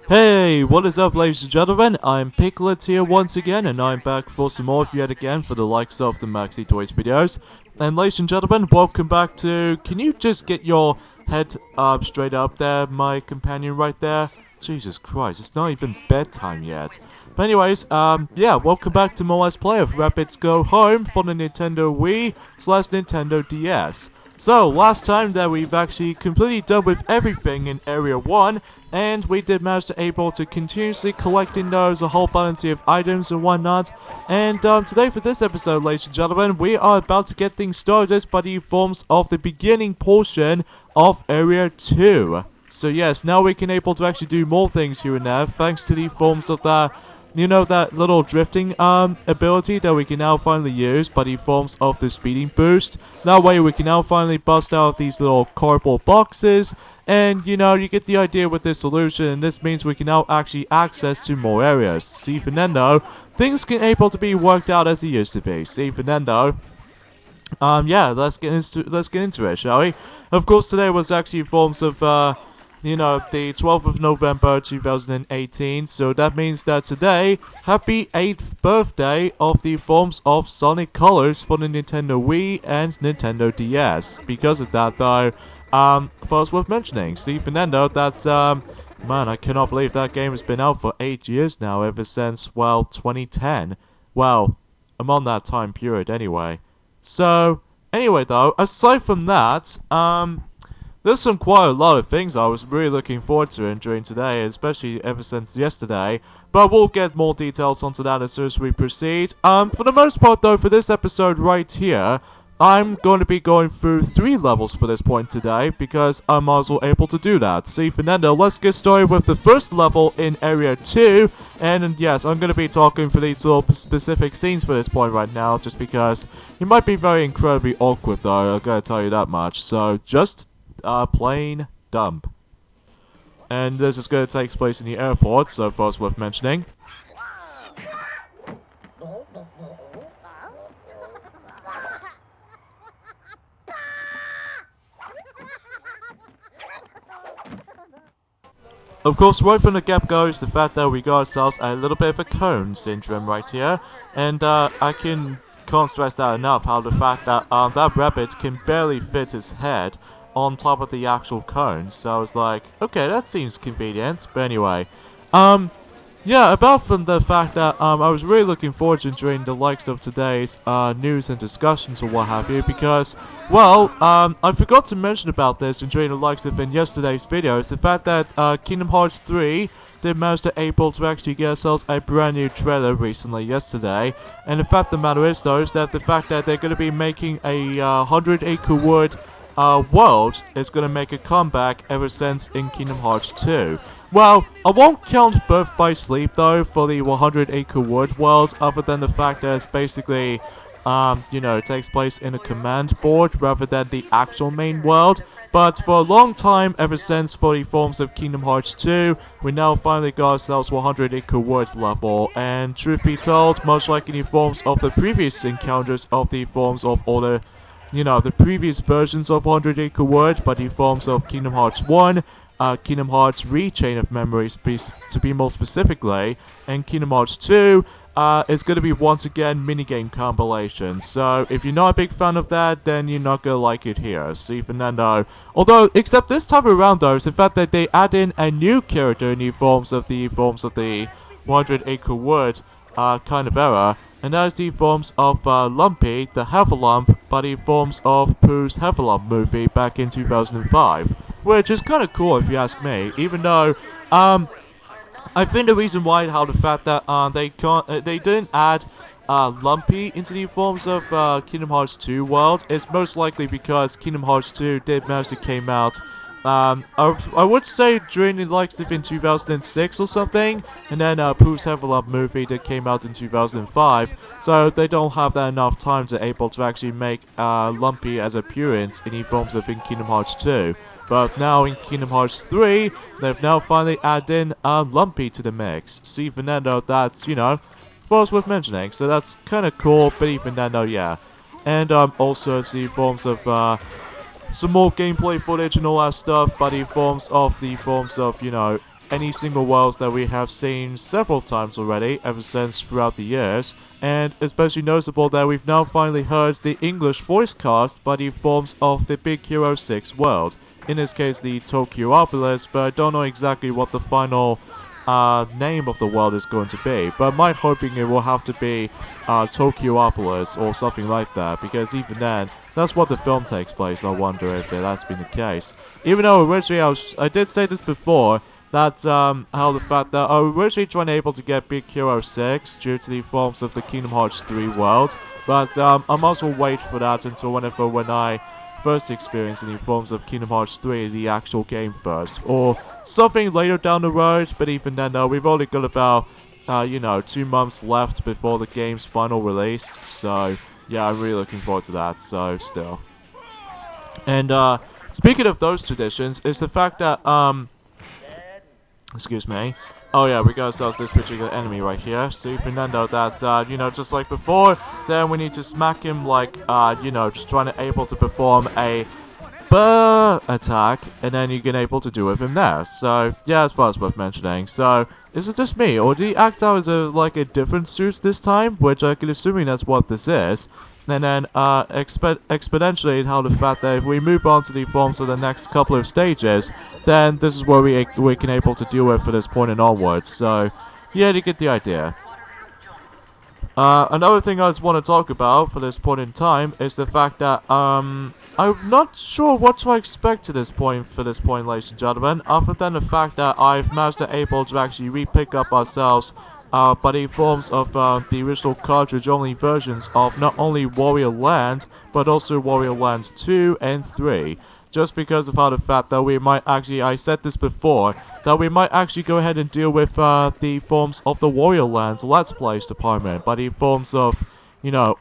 Hey, what is up, ladies and gentlemen? I'm Piglet here once again, and I'm back for some more yet again for the likes of the Maxi Toys videos. And ladies and gentlemen, welcome back to... Can you just get your head straight up there, my companion right there? Jesus Christ, it's not even bedtime yet. But anyways, yeah, welcome back to more Let's Play of Rabbids Go Home for the Nintendo Wii/Nintendo DS. So, last time that we've actually completely done with everything in Area 1, and we did manage to able to continuously collecting those a whole balance of items and whatnot. And today for this episode, ladies and gentlemen, we are about to get things started by the forms of the beginning portion of Area 2. So yes, now we can able to actually do more things here and there, thanks to the forms of the... You know, that little drifting ability that we can now finally use by the forms of the speeding boost. That way we can now finally bust out these little cardboard boxes. And, you know, you get the idea with this solution. And this means we can now actually access to more areas. See, Fernando, things can able to be worked out as it used to be. See, Fernando. Yeah, let's get into it, shall we? Of course, today was actually forms of, you know, the 12th of November 2018, so that means that today, happy 8th birthday of the forms of Sonic Colors for the Nintendo Wii and Nintendo DS. Because of that, though, first worth mentioning, see, Fernando, that, man, I cannot believe that game has been out for 8 years now, ever since, well, 2010. Well, I'm on that time period anyway. So, anyway, though, aside from that, there's quite a lot of things I was really looking forward to enjoying today, especially ever since yesterday, but we'll get more details onto that as soon as we proceed. For the most part though, for this episode right here, I'm going to be going through 3 levels for this point today, because I'm also able to do that. See, Fernando, let's get started with the first level in Area 2, and yes, I'm going to be talking for these little specific scenes for this point right now, just because it might be very incredibly awkward though, I'm going to tell you that much, so just... plain dump. And this is going to take place in the airport, so far it's worth mentioning. Of course, right from the get-go is the fact that we got ourselves a little bit of a cone syndrome right here, and I can't stress that enough, how the fact that that rabbit can barely fit his head on top of the actual cone, so I was like, okay, that seems convenient. But anyway, yeah, apart from the fact that I was really looking forward to enjoying the likes of today's news and discussions or what have you, because, well, I forgot to mention about this during the likes of in yesterday's video, is the fact that Kingdom Hearts 3 did manage to able to actually get ourselves a brand new trailer recently yesterday, and the fact of the matter is though, is that the fact that they're going to be making a 100-acre wood world is going to make a comeback ever since in Kingdom Hearts 2. Well, I won't count Birth by Sleep though for the 100-acre wood world, other than the fact that it's basically, you know, it takes place in a command board rather than the actual main world. But for a long time, ever since for the forms of Kingdom Hearts 2, we now finally got ourselves 100-acre wood level, and truth be told, much like in the forms of the previous encounters of the forms of all the, you know, the previous versions of 100-acre wood, but the forms of Kingdom Hearts 1, Kingdom Hearts Re-Chain of Memories to be more specifically, and Kingdom Hearts 2 is going to be once again minigame compilations. So if you're not a big fan of that, then you're not going to like it here. See, Fernando. Although, except this time around though, is the fact that they add in a new character in the forms of the 100-acre wood kind of era. And that is the forms of Lumpy, the Heffalump, by the forms of Pooh's Heffalump movie back in 2005. Which is kind of cool if you ask me, even though, I think the reason why, how the fact that they didn't add Lumpy into the forms of Kingdom Hearts 2 world is most likely because Kingdom Hearts 2 did manage to came out I would say during the likes of in 2006 or something, and then Pooh's Level Up movie that came out in 2005, so they don't have that enough time to able to actually make Lumpy as appearance in the forms of in Kingdom Hearts 2. But now in Kingdom Hearts 3, they've now finally added in Lumpy to the mix. See, Fernando, that's, you know, first worth mentioning, so that's kind of cool, but even then, yeah. And also see forms of some more gameplay footage and all that stuff, but the forms of, you know, any single worlds that we have seen several times already ever since throughout the years, and especially noticeable that we've now finally heard the English voice cast by the forms of the Big Hero 6 world, in this case the Tokyopolis, but I don't know exactly what the final name of the world is going to be, but my hoping it will have to be Tokyopolis or something like that, because even then, that's what the film takes place. I wonder if that's been the case. Even though originally I did say this before, that how the fact that I was originally trying able to get Big Hero 6 due to the forms of the Kingdom Hearts 3 world, but I might as well wait for that until when I first experience any forms of Kingdom Hearts 3 in the actual game first, or something later down the road. But even then, we've only got about 2 months left before the game's final release, so yeah, I'm really looking forward to that. So still, and speaking of those traditions, is the fact that excuse me. Oh yeah, we got ourselves this particular enemy right here. See, Fernando, that, just like before, then we need to smack him like, just trying to able to perform a attack, and then you get able to do with him there. So, yeah, as far as worth mentioning. So, is it just me, or do he act out as a different suit this time? Which I can assuming that's what this is. And then exponentially how the fact that if we move on to the forms of the next couple of stages, then this is where we can able to deal with for this point and onwards. So yeah, you get the idea. Another thing I just want to talk about for this point in time is the fact that I'm not sure what to expect to this point, ladies and gentlemen, other than the fact that I've managed to able to actually re-pick up ourselves but in forms of the original cartridge-only versions of not only Warrior Land, but also Warrior Land 2 and 3. Just because of how the fact that we might actually, I said this before, that we might actually go ahead and deal with the forms of the Warrior Land Let's Plays department, but in forms of,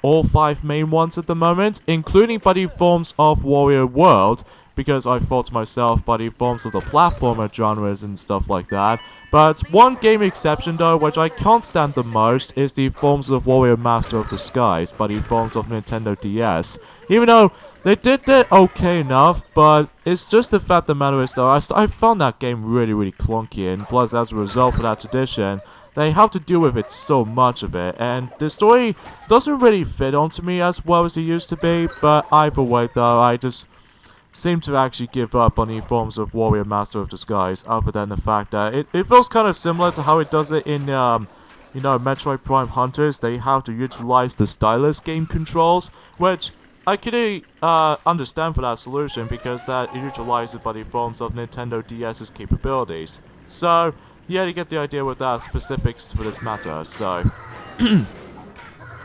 all 5 main ones at the moment, including by the forms of Warrior World, because I thought to myself by the forms of the platformer genres and stuff like that. But one game exception though, which I can't stand the most, is the forms of Warrior Master of Disguise by the forms of Nintendo DS. Even though they did it okay enough, but it's just the fact the matter is though, I found that game really clunky, and plus as a result for that tradition, they have to deal with it so much of it, and the story doesn't really fit onto me as well as it used to be. But either way though, I just seem to actually give up on the forms of Warrior Master of Disguise, other than the fact that it feels kind of similar to how it does it in, Metroid Prime Hunters. They have to utilize the stylus game controls, which I could understand for that solution, because that utilizes by the forms of Nintendo DS's capabilities. So, yeah, you get the idea with that specifics for this matter, so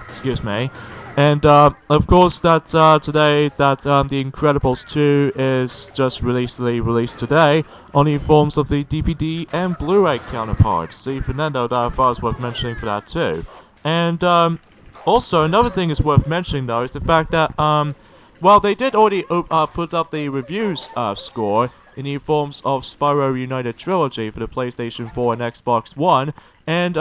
excuse me. And, of course, that, today, that, The Incredibles 2 is just released today on the forms of the DVD and Blu-ray counterparts. See, Fernando, that I thought was worth mentioning for that, too. And, also, another thing is worth mentioning, though, is the fact that, well, they did already, put up the reviews, score in the forms of Spyro United Trilogy for the PlayStation 4 and Xbox One, and,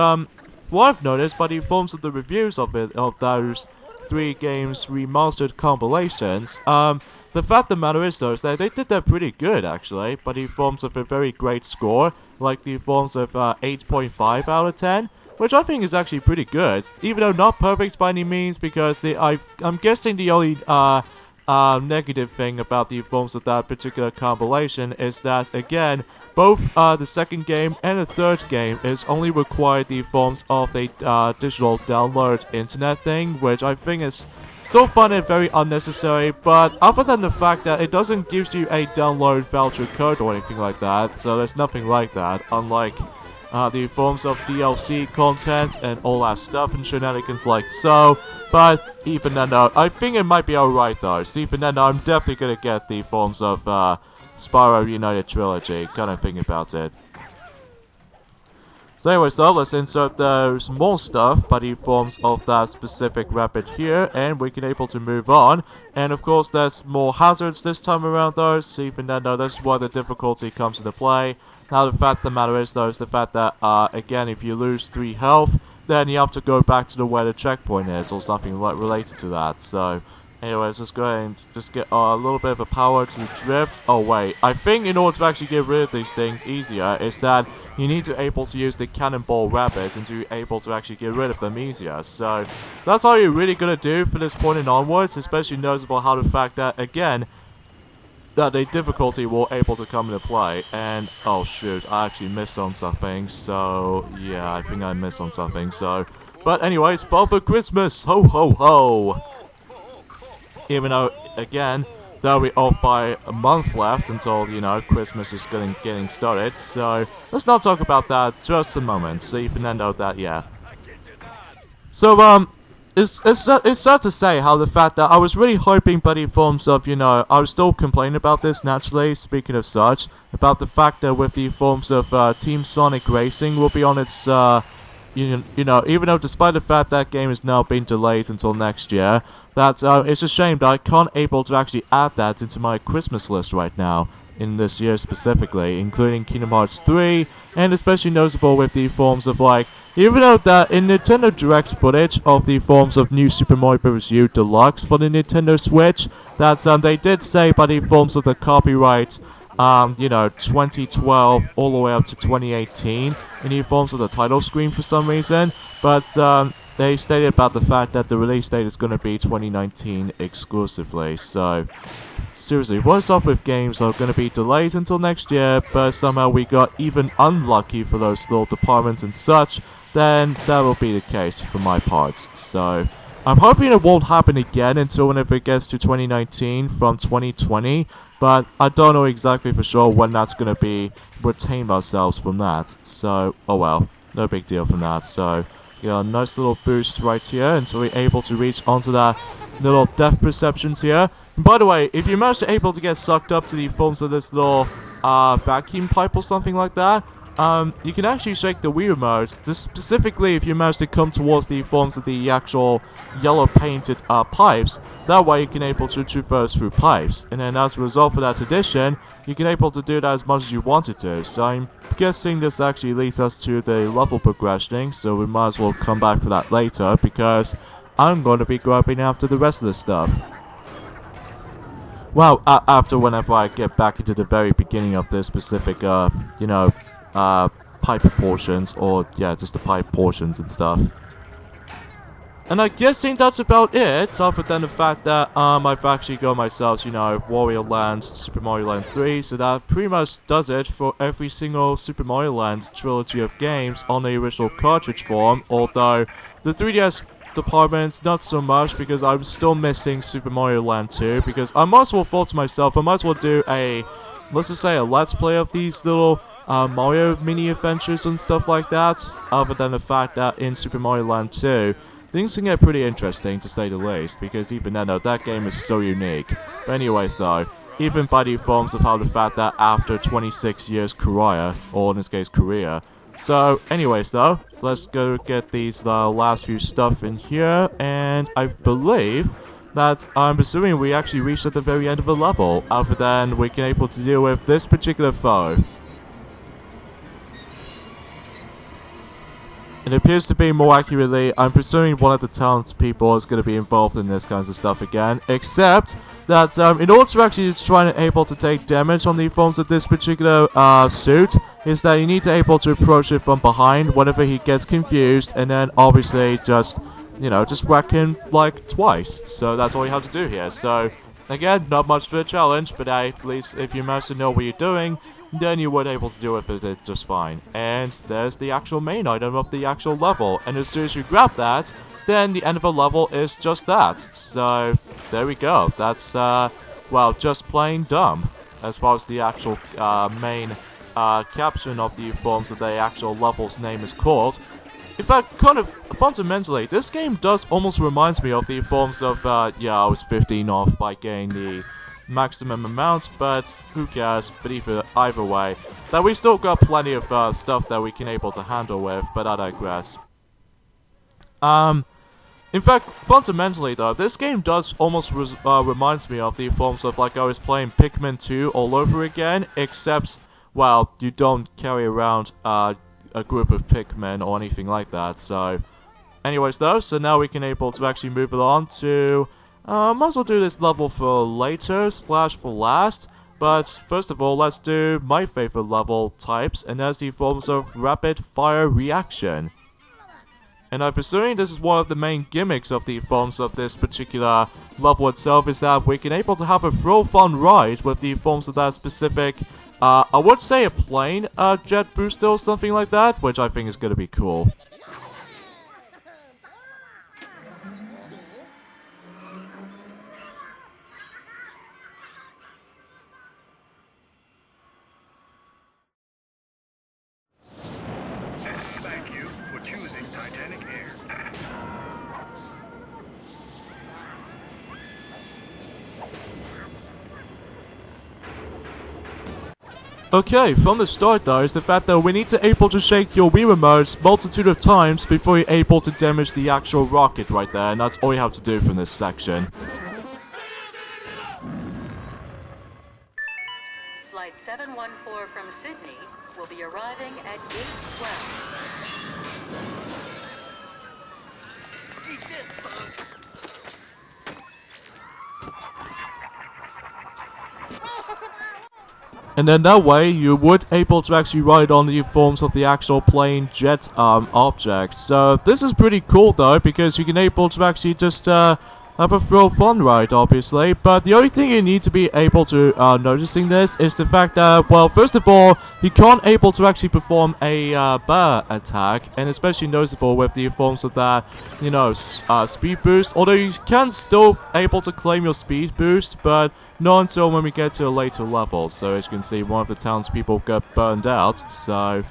what I've noticed by the forms of the reviews of those 3 games remastered compilations, the fact of the matter is though, is that they did that pretty good actually, by the forms of a very great score, like the forms of 8.5 out of 10, which I think is actually pretty good, even though not perfect by any means, because I'm guessing the only negative thing about the forms of that particular compilation is that, again, both the second game and the third game is only required the forms of a digital download internet thing, which I think is still fun and very unnecessary, but other than the fact that it doesn't give you a download voucher code or anything like that, so there's nothing like that, unlike the forms of DLC content and all that stuff and shenanigans like so. But even then, I think it might be alright though. See, even then, I'm definitely gonna get the forms of Spyro United Trilogy, kind of thinking about it. So anyway, so let's insert those more stuff by the forms of that specific Rabbid here, and we can able to move on. And of course, there's more hazards this time around though, so even then, that's why the difficulty comes into play. Now, the fact of the matter is though, is the fact that, again, if you lose 3 health, then you have to go back to where the checkpoint is, or something related to that. So, Anyways, let's go ahead and just get a little bit of a power to the drift. Oh wait, I think in order to actually get rid of these things easier is that you need to able to use the cannonball rabbits and to be able to actually get rid of them easier. So that's all you're really gonna do for this point and onwards, especially noticeable how the fact that again that the difficulty will able to come into play. And oh shoot, I actually missed on something. So yeah, I think I missed on something. So but anyways, Father Christmas, ho ho ho. Even though, again, they'll be off by a month left until, you know, Christmas is getting started. So, let's not talk about that just a moment. So you can end out that, yeah. So, it's sad to say how the fact that I was really hoping by the forms of, you know, I was still complaining about this naturally, speaking of such, about the fact that with the forms of Team Sonic Racing will be on its, you know, even though despite the fact that game is now being delayed until next year, that it's a shame that I can't able to actually add that into my Christmas list right now, in this year specifically, including Kingdom Hearts 3, and especially noticeable with the forms of like, even though that in Nintendo Direct footage of the forms of New Super Mario Bros. U Deluxe for the Nintendo Switch, that they did say by the forms of the copyright, you know, 2012 all the way up to 2018 in the forms of the title screen for some reason, but they stated about the fact that the release date is going to be 2019 exclusively. So seriously, what's up with games that are going to be delayed until next year, but somehow we got even unlucky for those little departments and such? Then that will be the case for my parts. So I'm hoping it won't happen again until whenever it gets to 2019 from 2020, but I don't know exactly for sure when that's going to be. Retain ourselves from that. So, oh well, no big deal from that. So, got a nice little boost right here until we're able to reach onto that little depth perceptions here. And by the way, if you manage to able to get sucked up to the forms of this little vacuum pipe or something like that, you can actually shake the Wii remote. This specifically if you manage to come towards the forms of the actual yellow painted pipes. That way you can able to traverse through pipes. And then as a result for that addition, you can able to do that as much as you wanted to. So I'm guessing this actually leads us to the level progressioning. So we might as well come back for that later, because I'm going to be grabbing after the rest of this stuff. Well, after whenever I get back into the very beginning of this specific, you know, pipe portions, or yeah, just the pipe portions and stuff. And I guessing that's about it, other than the fact that I've actually got myself, you know, Wario Land, Super Mario Land 3, so that pretty much does it for every single Super Mario Land trilogy of games on the original cartridge form, although the 3DS departments, not so much, because I'm still missing Super Mario Land 2, because I might as well thought to myself, I might as well do a, let's just say a let's play of these little Mario mini adventures and stuff like that, other than the fact that in Super Mario Land 2, things can get pretty interesting to say the least, because even then though, that game is so unique. But anyways though, even by the forms of how the fact that after 26 years Korea, or in this case Korea. So anyways though, so let's go get these last few stuff in here, and I believe that I'm assuming we actually reached at the very end of the level, other than we can able to deal with this particular foe. It appears to be more accurately, I'm presuming one of the talented people is going to be involved in this kinds of stuff again, except that in order to actually try and able to take damage on the forms of this particular suit, is that you need to able to approach it from behind whenever he gets confused, and then obviously just, you know, just whack him like twice. So that's all you have to do here. So again, not much for a challenge, but at least if you manage to know what you're doing, then you would able to do it with it just fine. And there's the actual main item of the actual level, and as soon as you grab that, then the end of the level is just that. So there we go. That's well, just plain dumb as far as the actual main caption of the forms of the actual level's name is called. In fact, kind of fundamentally, this game does almost reminds me of the forms of yeah, I was 15 off by getting the maximum amounts, but who cares? But either way, that we still got plenty of stuff that we can able to handle with, but I digress. In fact, fundamentally though, this game does almost reminds me of the forms of like I was playing Pikmin 2 all over again, except, well, you don't carry around a group of Pikmin or anything like that. So anyways though, so now we can able to actually move it on to Might as well do this level for later / for last. But first of all, let's do my favorite level types, and that's the forms of rapid fire reaction. And I'm presuming this is one of the main gimmicks of the forms of this particular level itself, is that we can able to have a thrill fun ride with the forms of that specific, I would say a plane jet booster or something like that, which I think is going to be cool. Thank you for choosing Titanic Air. Okay, from the start though, is the fact that we need to able to shake your Wii remotes multitude of times before you're able to damage the actual rocket right there, and that's all you have to do from this section. Flight 714 from Sydney will be arriving at Gate 12. Eat this, punks! And then that way, you would able to actually ride on the forms of the actual plane jet objects. So this is pretty cool though, because you can able to actually just have a thrill fun ride, obviously. But the only thing you need to be able to noticing this is the fact that, well, first of all, you can't able to actually perform a bear attack, and especially noticeable with the forms of that, you know, speed boost. Although you can still able to claim your speed boost, but not until when we get to a later level. So as you can see, one of the townspeople got burned out, so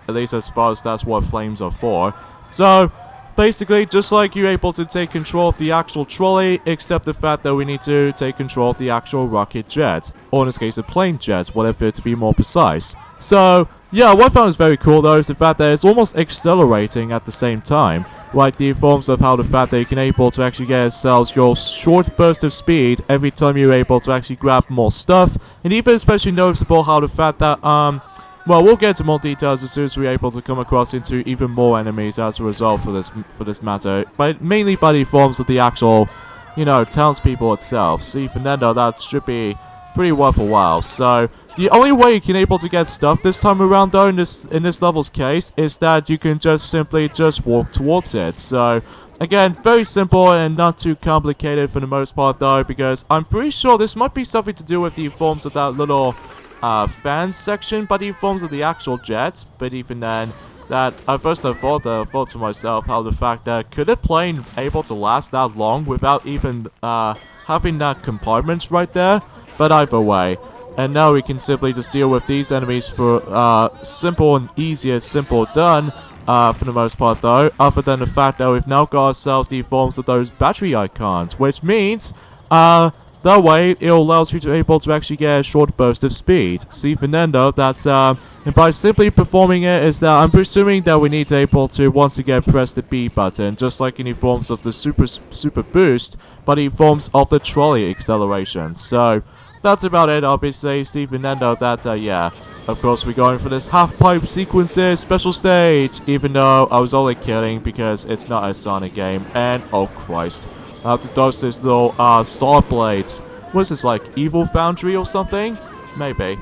at least as far as that's what flames are for. So basically, just like you're able to take control of the actual trolley, except the fact that we need to take control of the actual rocket jet, or in this case a plane jet, whatever to be more precise. So yeah, what I found is very cool though is the fact that it's almost accelerating at the same time. Like the forms of how the fact that you can able to actually get yourselves your short burst of speed every time you're able to actually grab more stuff, and even especially noticeable how the fact that well, we'll get into more details as soon as we're able to come across into even more enemies as a result for this matter, but mainly by the forms of the actual, you know, townspeople itself. So even then though, that should be pretty worth a while. So the only way you can able to get stuff this time around though in this level's case is that you can just simply just walk towards it. So again, very simple and not too complicated for the most part though, because I'm pretty sure this might be something to do with the forms of that little fan section, but the forms of the actual jets. But even then, that first I thought to myself how the fact that could a plane able to last that long without even having that compartment right there. But either way, and now we can simply just deal with these enemies for simple and easier, simple done. For the most part though, other than the fact that we've now got ourselves the forms of those battery icons, which means that way it allows you to able to actually get a short burst of speed. So even then though, that and by simply performing it is that I'm presuming that we need to able to once again press the B button, just like in the forms of the super boost, but in forms of the trolley acceleration. So that's about it, obviously. Even then though, that yeah, of course we're going for this half-pipe sequences special stage, even though I was only kidding because it's not a Sonic game. And oh Christ, I have to dodge this little saw blades. What is this, like Evil Foundry or something? Maybe.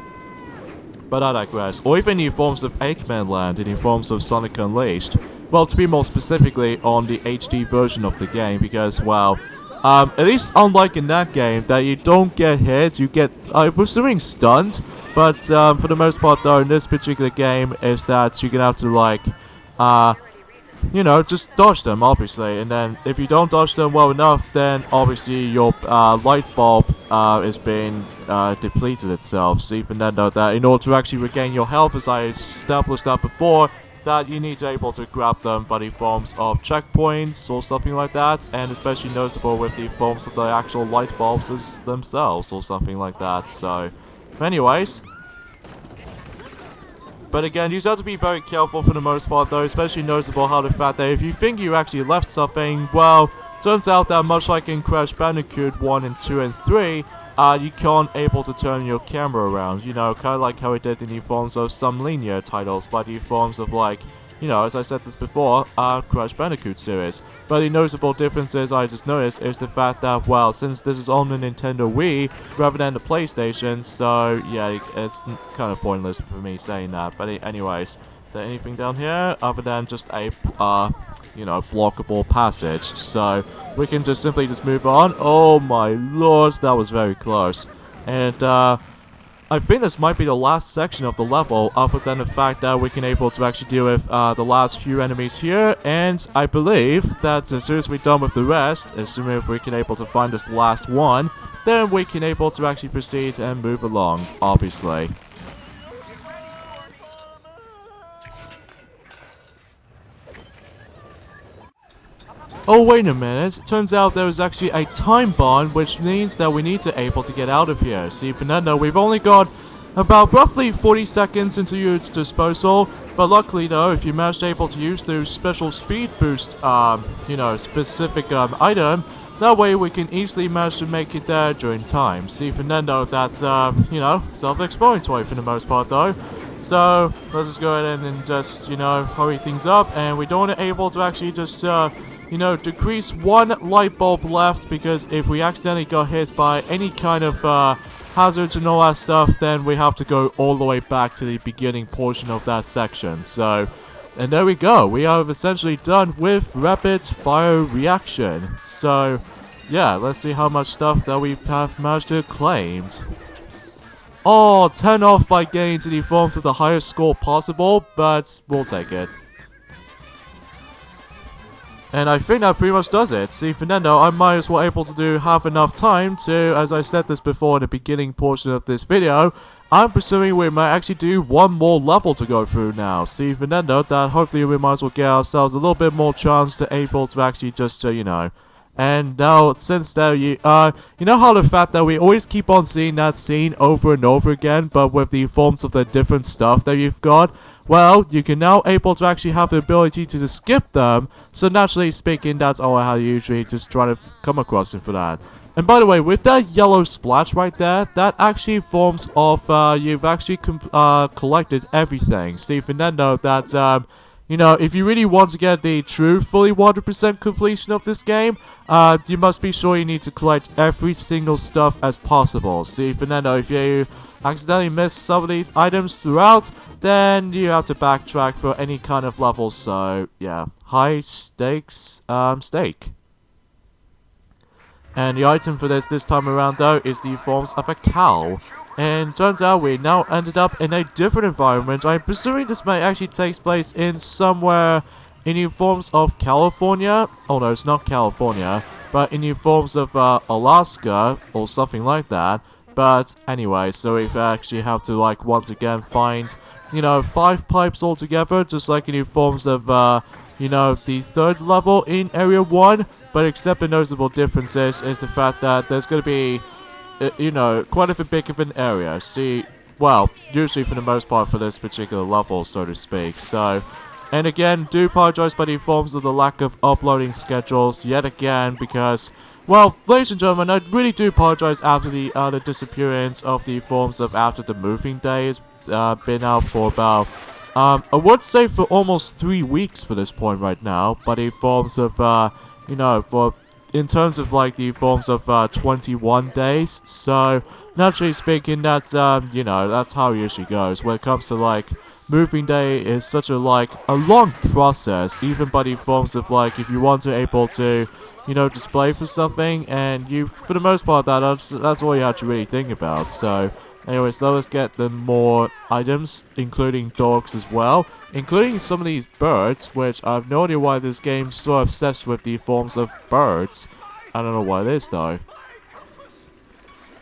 But I digress. Or even in forms of Eggman Land and in forms of Sonic Unleashed. Well, to be more specifically on the HD version of the game, because, well, at least unlike in that game, that you don't get hit, you get, I'm assuming stunned, but for the most part though, in this particular game, is that you're gonna have to, like, you know, just dodge them, obviously, and then if you don't dodge them well enough, then obviously your light bulb is being depleted itself. So even then though, that in order to actually regain your health, as I established that before, that you need to able to grab them by the forms of checkpoints or something like that, and especially noticeable with the forms of the actual light bulbs themselves or something like that. So anyways, but again, you have to be very careful for the most part though, especially noticeable how the fact that if you think you actually left something, well, turns out that much like in Crash Bandicoot 1 and 2 and 3, you can't able to turn your camera around, you know, kind of like how it did in the forms of some linear titles, but the forms of like, you know, as I said this before, Crash Bandicoot series. But the noticeable differences I just noticed is the fact that, well, since this is on the Nintendo Wii rather than the PlayStation, so yeah, it's kind of pointless for me saying that. But anyways, is there anything down here other than just a, you know, blockable passage? So we can just simply just move on. Oh my lord, that was very close. And, I think this might be the last section of the level, other than the fact that we can able to actually deal with the last few enemies here, and I believe that as soon as we're done with the rest, assuming if we can able to find this last one, then we can able to actually proceed and move along, obviously. Oh, wait a minute. Turns out there is actually a time bond, which means that we need to able to get out of here. See, Fernando, we've only got about roughly 40 seconds into its disposal, but luckily though, if you manage to able to use the special speed boost, you know, specific item, that way we can easily manage to make it there during time. See, Fernando, that's, you know, self-explanatory for the most part though. So, let's just go ahead and just, you know, hurry things up, and we don't want to able to actually just, you know, decrease one light bulb left, because if we accidentally got hit by any kind of hazards and all that stuff, then we have to go all the way back to the beginning portion of that section. So, and there we go. We are essentially done with Rabbid's fire reaction. So, yeah, let's see how much stuff that we have managed to claim. Oh, 10 off by getting to the forms of the highest score possible, but we'll take it. And I think that pretty much does it. See, Fernando, I might as well able to do have enough time to, as I said this before in the beginning portion of this video, I'm presuming we might actually do one more level to go through now. See, Fernando, that hopefully we might as well get ourselves a little bit more chance to able to actually just, you know. And now, since there you know how the fact that we always keep on seeing that scene over and over again, but with the forms of the different stuff that you've got? Well, you can now able to actually have the ability to just skip them, so naturally speaking, that's all I usually just try to come across it for that. And by the way, with that yellow splash right there, that actually forms of, you've actually collected everything. See, Fernando, that, you know, if you really want to get the true fully 100% completion of this game, you must be sure you need to collect every single stuff as possible. See, Fernando, if you accidentally miss some of these items throughout, then you have to backtrack for any kind of levels. So, yeah, high stakes stake. And the item for this time around, though, is the forms of a cow. And turns out we now ended up in a different environment. I'm presuming this may actually take place in somewhere in the forms of California. Oh no, it's not California, but in the forms of Alaska or something like that. But anyway, so we actually have to, like, once again find, you know, 5 pipes altogether, just like in the forms of, you know, the 3rd level in Area 1. But except the noticeable differences is the fact that there's going to be, you know, quite a bit of an area. See, well, usually for the most part for this particular level, so to speak. So, and again, do apologize by the forms of the lack of uploading schedules yet again, because, well, ladies and gentlemen, I really do apologize after the disappearance of the forms of after the moving day has been out for about, I would say for almost 3 weeks for this point right now, but the forms of, you know, for in terms of like the forms of 21 days. So naturally speaking, that you know, that's how it usually goes when it comes to like moving day. Is such a long process, even by the forms of like if you want to able to, you know, display for something, and you for the most part that's all you have to really think about. So anyways, let's get the more items, including dogs as well, including some of these birds, which I have no idea why this game's so obsessed with the forms of birds. I don't know why it is though.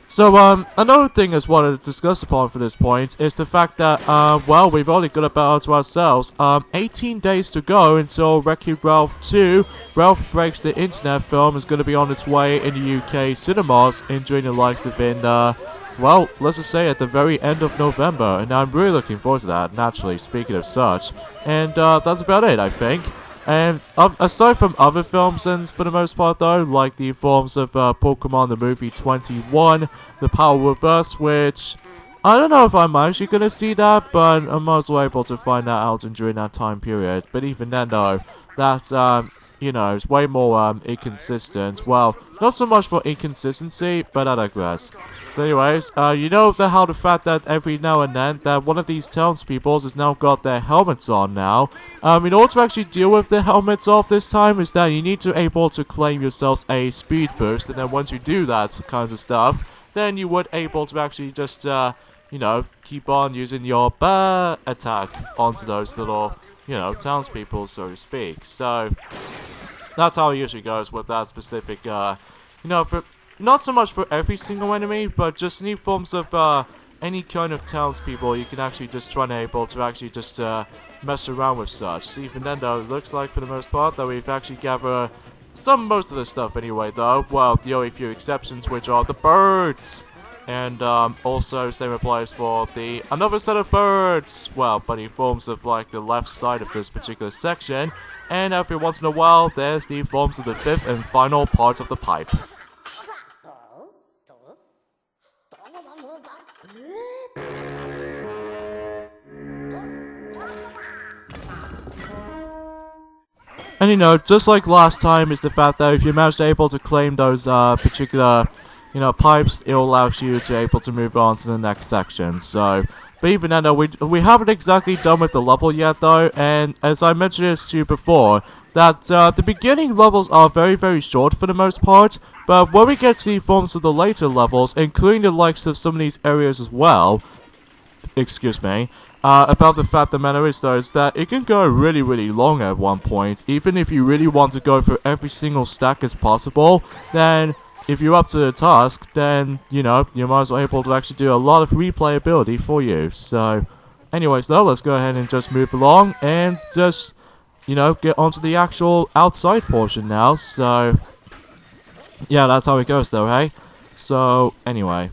So, another thing I just wanted to discuss upon for this point is the fact that, well, we've only got about to ourselves, 18 days to go until Wreck-It Ralph 2, Ralph Breaks the Internet film is going to be on its way in the UK cinemas, enjoying the likes of in, well, let's just say at the very end of November, and I'm really looking forward to that, naturally, speaking of such. And, that's about it, I think. And aside from other films, and for the most part though, like the forms of Pokemon the movie 21, The Power Reverse, which I don't know if I'm actually gonna see that, but I'm also able to find that out during that time period. But even then, though, that, you know, it's way more, inconsistent. Well, not so much for inconsistency, but I digress. So anyways, you know how the fact that every now and then that one of these townspeople has now got their helmets on now. In order to actually deal with the helmets off this time is that you need to able to claim yourselves a speed boost, and then once you do that kinds of stuff, then you would able to actually just, you know, keep on using your attack onto those little, you know, townspeople, so to speak. So that's how it usually goes with that specific, you know, for not so much for every single enemy, but just any forms of any kind of townspeople, you can actually just try and able to actually just mess around with such. So even then, though, it looks like for the most part that we've actually gathered most of the stuff anyway, though. Well, the only few exceptions, which are the birds. And also same applies for the another set of birds. Well, but in forms of like the left side of this particular section. And every once in a while, there's the forms of the fifth and final part of the pipe. And you know, just like last time, is the fact that if you manage to able to claim those particular, you know, pipes, it allows you to able to move on to the next section. So, but even then, though, we haven't exactly done with the level yet, though. And as I mentioned this to you before, that the beginning levels are very, very short for the most part. But when we get to the forms of the later levels, including the likes of some of these areas as well, excuse me, about the fact the matter is, though, is that it can go really, really long at one point. Even if you really want to go for every single stack as possible, then if you're up to the task, then, you know, you might as well be able to actually do a lot of replayability for you. So, anyways, though, let's go ahead and just move along and just, you know, get onto the actual outside portion now. So, yeah, that's how it goes, though, hey? So, anyway.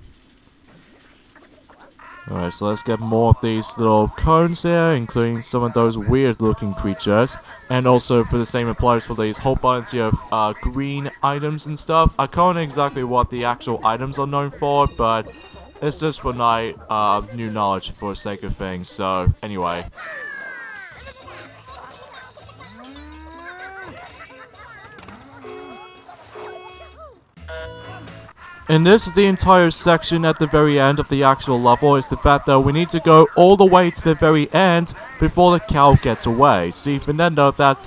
Alright, so let's get more of these little cones here, including some of those weird-looking creatures. And also, for the same applies for these whole bunch of green items and stuff. I can't know exactly what the actual items are known for, but it's just for my new knowledge for the sake of things. So, anyway. And this is the entire section at the very end of the actual level. Is the fact that we need to go all the way to the very end before the cow gets away. So even then, though, that,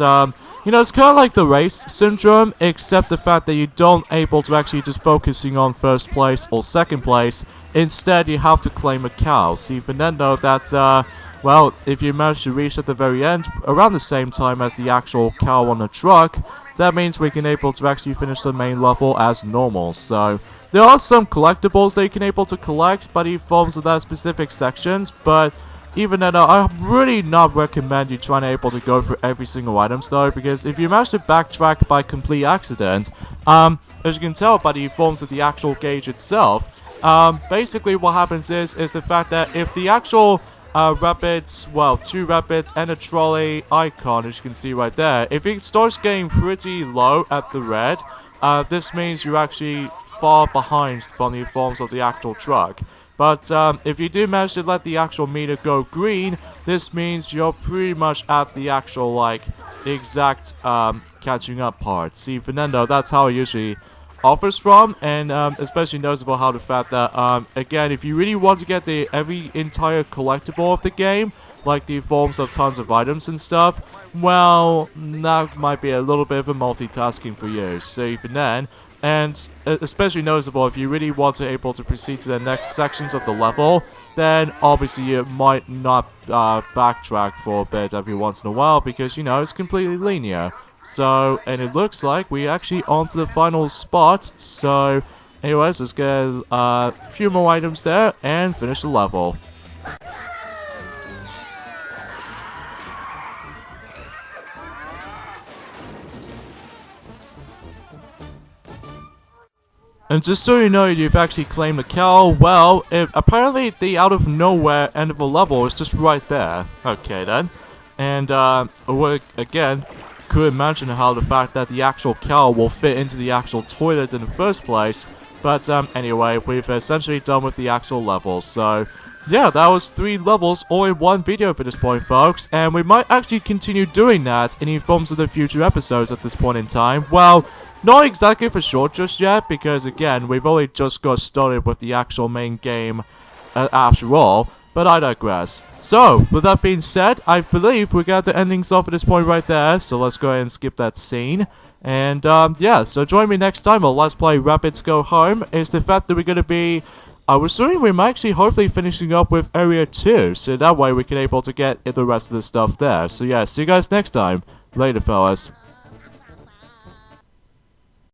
you know, it's kind of like the race syndrome, except the fact that you don't able to actually just focusing on first place or second place. Instead, you have to claim a cow. So even then, though, that, well, if you manage to reach at the very end, around the same time as the actual cow on the truck, that means we can able to actually finish the main level as normal. So there are some collectibles that you can able to collect by the forms of that specific sections, but even then, I really not recommend you trying to able to go for every single items, though, because if you manage to backtrack by complete accident, as you can tell by the forms of the actual gauge itself, basically what happens is the fact that if the actual Rabbids, well, 2 Rabbids and a trolley icon, as you can see right there, if it starts getting pretty low at the red, this means you're actually far behind from the forms of the actual truck. But if you do manage to let the actual meter go green, this means you're pretty much at the actual, like, exact catching up part. See, Fernando, that's how it usually offers from, and especially noticeable how the fact that, again, if you really want to get the every entire collectible of the game, like the forms of tons of items and stuff, well, that might be a little bit of a multitasking for you. So even then, and especially noticeable if you really want to able to proceed to the next sections of the level, then obviously you might not backtrack for a bit every once in a while, because, you know, it's completely linear. So, and it looks like we actually onto the final spot. So, anyways, let's get a few more items there and finish the level. And just so you know, you've actually claimed the cow. Well, apparently the out of nowhere end of the level is just right there. Okay then. And again, could imagine how the fact that the actual cow will fit into the actual toilet in the first place. But anyway, we've essentially done with the actual level. So yeah, that was 3 levels all in one video for this point, folks, and we might actually continue doing that in forms of the future episodes at this point in time. Well, not exactly for sure just yet, because again, we've only just got started with the actual main game after all, but I digress. So, with that being said, I believe we got the endings off at this point right there, so let's go ahead and skip that scene. And, yeah, so join me next time on Let's Play Rabbids Go Home. Is the fact that we're going to be... I was assuming we might actually hopefully finishing up with Area 2, so that way we can able to get the rest of the stuff there. So yeah, see you guys next time. Later, fellas.